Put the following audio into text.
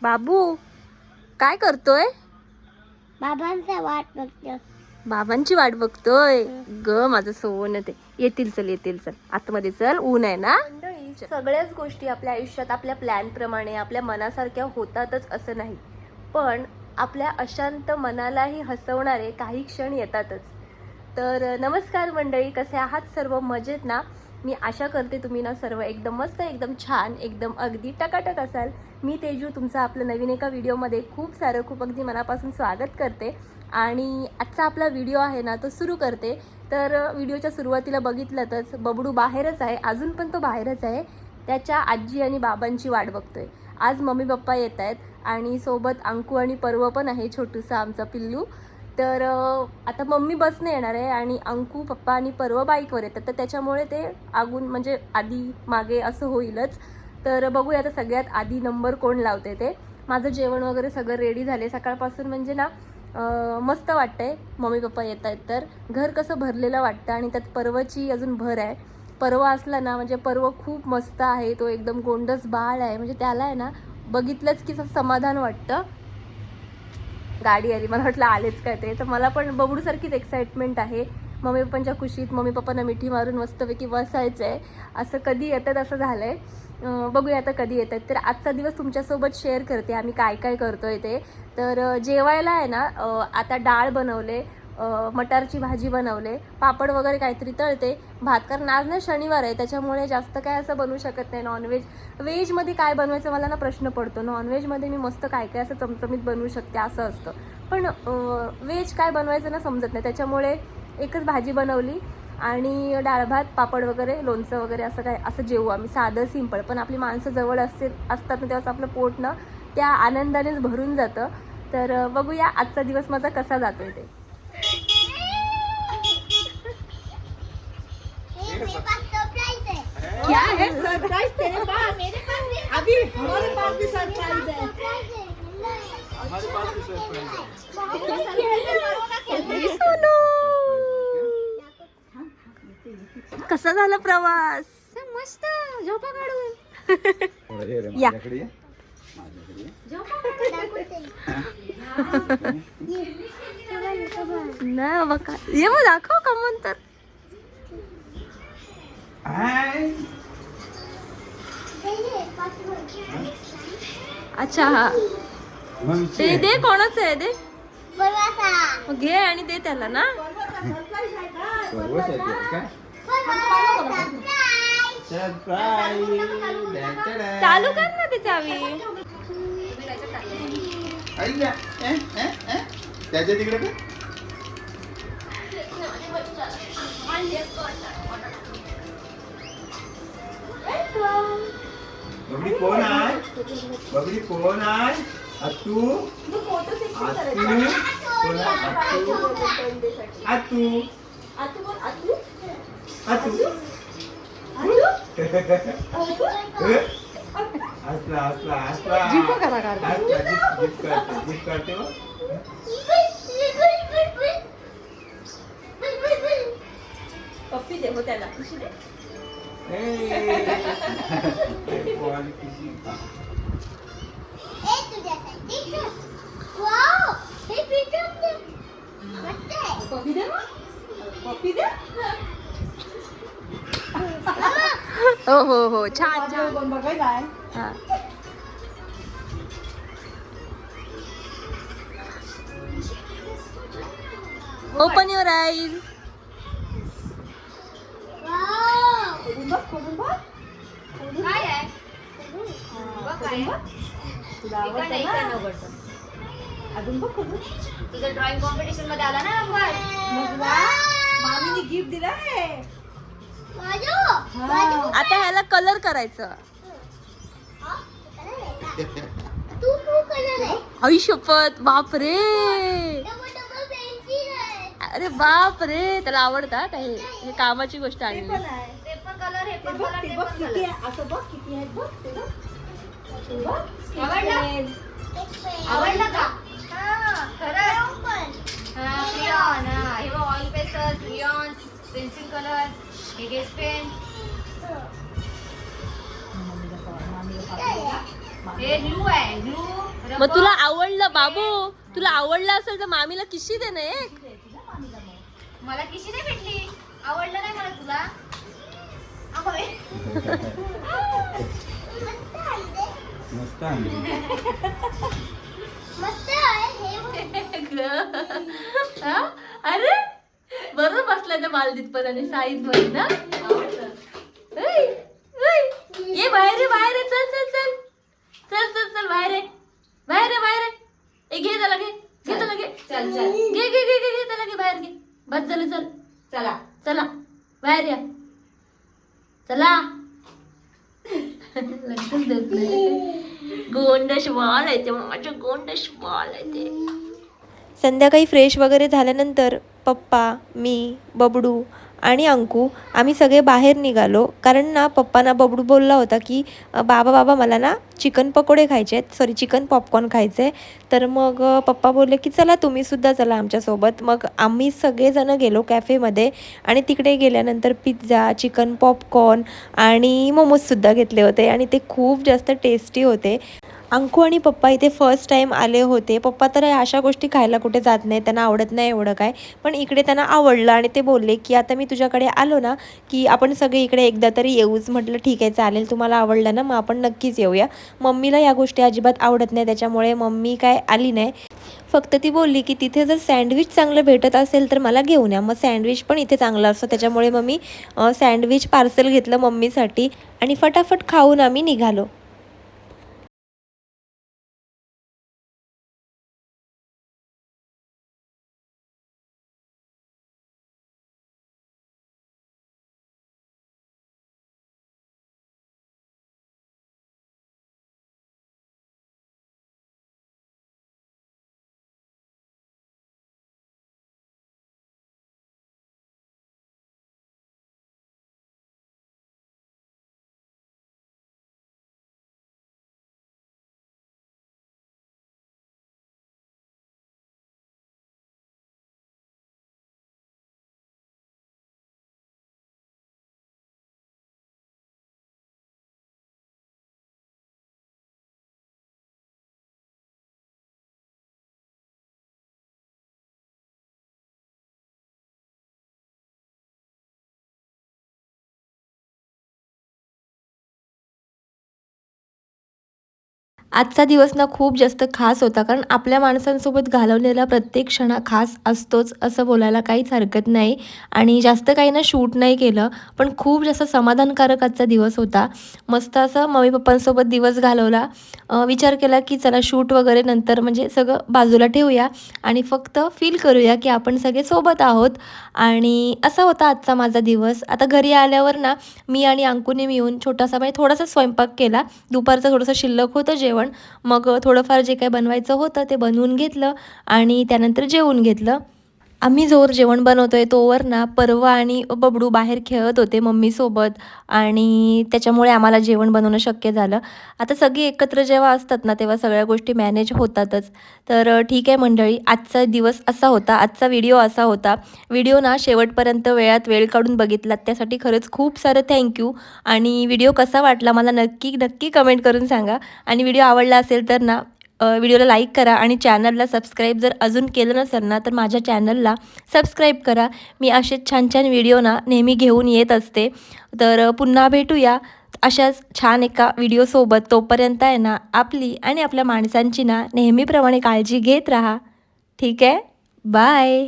बाबू काय करतोय? बाबांचा वाट बघतो. बाबांची वाट बघतोय. ग माझं सोन ते येतील, चल आतमध्ये चल, ऊन आहे ना. सगळ्याच गोष्टी आपल्या आयुष्यात आपल्या प्लॅन प्रमाणे आपल्या मनासारख्या होतातच असं नाही, पण आपल्या अशांत मनालाही हसवणारे काही क्षण येतातच. तर नमस्कार मंडळी, कसे आहात सर्व? मजेत ना? मी आशा करते तुम्ही ना सर्व एकदम मस्त, एकदम छान, एकदम अगदी टकाटक असाल. मी तेजू तुमचं आपलं नवीन एका व्हिडिओमध्ये खूप अगदी मनापासून स्वागत करते. आणि आजचा आपला व्हिडिओ आहे ना तो सुरू करते. तर व्हिडिओच्या सुरुवातीला बघितलंतच बबडू बाहेरच आहे, अजून पण तो बाहेरच आहे. त्याच्या आजी आणि बाबांची वाट बघतोय. आज मम्मी पप्पा येत आहेत आणि सोबत अंकू आणि पर्व पण आहे, छोटूसा आमचा पिल्लू. तर आता मम्मी बसने येणार आहे आणि अंकू, पप्पा आणि पर्व बाईकवर येतात, तर त्याच्यामुळे ते आगून म्हणजे आधी मागे असं होईलच. तर बघूया आता सगळ्यात आधी नंबर कोण लावते ते. माझं जेवण वगैरे सगळं रेडी झाले सकाळपासून, म्हणजे ना मस्त वाटतंय मम्मी पप्पा येत आहेत तर. घर कसं भरलेलं वाटतं आणि त्यात पर्वची अजून भर आहे. पर्व असला ना म्हणजे पर्व खूप मस्त आहे, तो एकदम गोंडस बाळ आहे, म्हणजे त्याला आहे ना बघितलंच की समाधान वाटतं. गाडी आली, मला वाटलं आलेच काय ते. तर मला पण बबडूसारखीच एक्साइटमेंट आहे. मम्मी पप्पांच्या खुशीत मम्मी पप्पांना मिठी मारून मस्तपैकी बसायचं आहे. असं कधी येतात असं झालं आहे. बघूया आता कधी येतात. तर आजचा दिवस तुमच्यासोबत शेअर करते आम्ही काय काय करतो आहे ते. तर जेवायला आहे ना आता डाळ बनवले, मटारची भाजी बनवले, पापड वगैरे काहीतरी तळते, भात. कारण आज ना शनिवार आहे, त्याच्यामुळे जास्त काय असं बनवू शकत नाही नॉनव्हेज. व्हेजमध्ये काय बनवायचं मला ना प्रश्न पडतो. नॉनव्हेजमध्ये मी मस्त काय काय असं चमचमीत बनवू शकते असं असतं, पण व्हेज काय बनवायचं ना समजत नाही. त्याच्यामुळे एकच भाजी बनवली आणि डाळ भात, पापड वगैरे, लोणचं वगैरे असं काय असं जेवू आम्ही, साधं सिंपल. पण आपली माणसं जवळ असतात ना तेव्हाच आपलं पोट ना त्या आनंदानेच भरून जातं. तर बघूया आजचा दिवस माझा कसा जातोय ते. क्या है सरप्राइज तेरे पास? मेरे पास भी अभी हमारे पास भी सरप्राइज है। हमारे पास भी सरप्राइज है। सोनू, कसा झाला प्रवास? मस्त झोपा काढून या नाही बाबा, काय ये मग दाखव कमून तर. अच्छा हा, ते दे. कोणाचं आहे ते? मग घे आणि दे त्याला ना. चालू कर ना ते चावी. त्याच्या तिकडे का? बबडी कोण आहे? बबडी कोण आहे? अतू, अतू, हसला हसला हसला. गिफ्ट करते हो. पप्पी दे हो त्याला. हो हो हो, छान छान. हा. Open your eyes. काय आहे? अजून बघ तुझं ड्रॉइंग कॉम्पिटिशन मध्ये आला ना नंबर. मामीने गिफ्ट दिलाय. आता ह्याला कलर करायचं. आई शपथ, बाप रे. अरे बाप रे, त्याला आवडता काय? हे कामाची गोष्ट आहे. ते पण कलर, हे पण कलर, ते पण कलर. असं बघ किती आहेत बघ. आवडला का? खरंच. क्रियॉन, हे oil pastel, crayon, pencil colour, हे गेस पेन, हे ग्लू आहे, ग्लू मग तुला आवडलं बाबू, तुला आवडलं असेल तर मामीला किशी दे ना एक. मला किशी नाही भेटली, आवडलं नाही मला तुला. अगं, मस्त आणली. हा? अरे बरोबर बसलाय त्या मालदीत पण आणि साईज मध्ये ना. ऐ, ऐ, ये बाहेर ये, बाहेर ये, चल चल चल चल चल चल बाहेर ये, बाहेर ये, बाहेर ये. ए घे त्याला, घे घे त्याला, घे चल चल घे घे घे घे त्याला, घे बाहेर घे. बस झालं, चल चला. चला बाहेर या, चला. लक्षच देत नाही. गोंडश वाल आहे ते, माझे गोंडश वाल आहे ते. संध्याकाळी फ्रेश वगैरे झाल्यानंतर पप्पा, मी, बबडू आणि अंकू आम्ही सगळे बाहेर निघालो. कारण ना पप्पांना बबडू बोलला होता की बाबा मला ना चिकन पकोडे खायचे आहेत, सॉरी चिकन पॉपकॉर्न खायचे आहे. तर मग पप्पा बोलले की चला तुम्हीसुद्धा चला आमच्यासोबत. मग आम्ही सगळेजणं गेलो कॅफेमध्ये आणि तिकडे गेल्यानंतर पिझ्झा, चिकन पॉपकॉर्न आणि मोमोजसुद्धा घेतले होते आणि ते खूप जास्त टेस्टी होते. अंकू आणि पप्पा इथे फर्स्ट टाईम आले होते. पप्पा तर अशा गोष्टी खायला कुठे जात नाही, त्यांना आवडत नाही एवढं काय. पण इकडे त्यांना आवडलं आणि ते बोलले की आता मी तुझ्याकडे आलो ना की आपण सगळे इकडे एकदा तरी येऊच. म्हटलं ठीक आहे चालेल, तुम्हाला आवडलं ना मग आपण नक्कीच येऊया. मम्मीला या गोष्टी अजिबात आवडत नाही, त्याच्यामुळे मम्मी काय आली नाही. फक्त ती बोलली की तिथे जर सँडविच चांगलं भेटत असेल तर मला घेऊन या. मग सँडविच पण इथे चांगलं असतं, त्याच्यामुळे मग मी सँडविच पार्सल घेतलं मम्मीसाठी आणि फटाफट खाऊन आम्ही निघालो. आजचा दिवस ना खूप जास्त खास होता, कारण आपल्या माणसांसोबत घालवलेला प्रत्येक क्षण हा खास असतोच असं बोलायला काहीच हरकत नाही. आणि जास्त काही ना शूट नाही केलं, पण खूप जास्त समाधानकारक आजचा दिवस होता. मस्त असं मम्मी पप्पांसोबत दिवस घालवला. विचार केला की चला शूट वगैरे नंतर म्हणजे सगळं बाजूला ठेवूया आणि फक्त फील करूया की आपण सगळे सोबत आहोत. आणि असा होता आजचा माझा दिवस. आता घरी आल्यावर ना मी आणि अंकुने मिळून छोटासा म्हणजे थोडासा स्वयंपाक केला. दुपारचं थोडंसं शिल्लक होतं जेवण, मग थोडंफार जे काही बनवायचं होतं ते बनवून घेतलं आणि त्यानंतर जेवून घेतलं. आम्ही जोर जेवण बनवतोय तोवर ना परवा आणि बबडू बाहेर खेळत होते मम्मीसोबत आणि त्याच्यामुळे आम्हाला जेवण बनवणं शक्य झालं. आता सगळी एकत्र जेव्हा असतात ना तेव्हा सगळ्या गोष्टी मॅनेज होतातच. तर ठीक आहे मंडळी, आजचा दिवस असा होता, आजचा व्हिडिओ असा होता. व्हिडिओ ना शेवटपर्यंत वेळात वेळ काढून बघितलात त्यासाठी खरंच खूप सारं थँक्यू. आणि व्हिडिओ कसा वाटला मला नक्की कमेंट करून सांगा. आणि व्हिडिओ आवडला असेल तर ना व्हिडिओला लाईक करा आणि चॅनलला सबस्क्राईब जर अजून केलं नसेल ना तर माझ्या चॅनलला सबस्क्राईब करा. मी असेच छान छान व्हिडिओ ना नेहमी घेऊन येत असते. तर पुन्हा भेटूया अशाच छान एका व्हिडिओसोबत. तोपर्यंत आहे ना आपली आणि आपल्या माणसांची ना नेहमीप्रमाणे काळजी घेत राहा. ठीक आहे, बाय.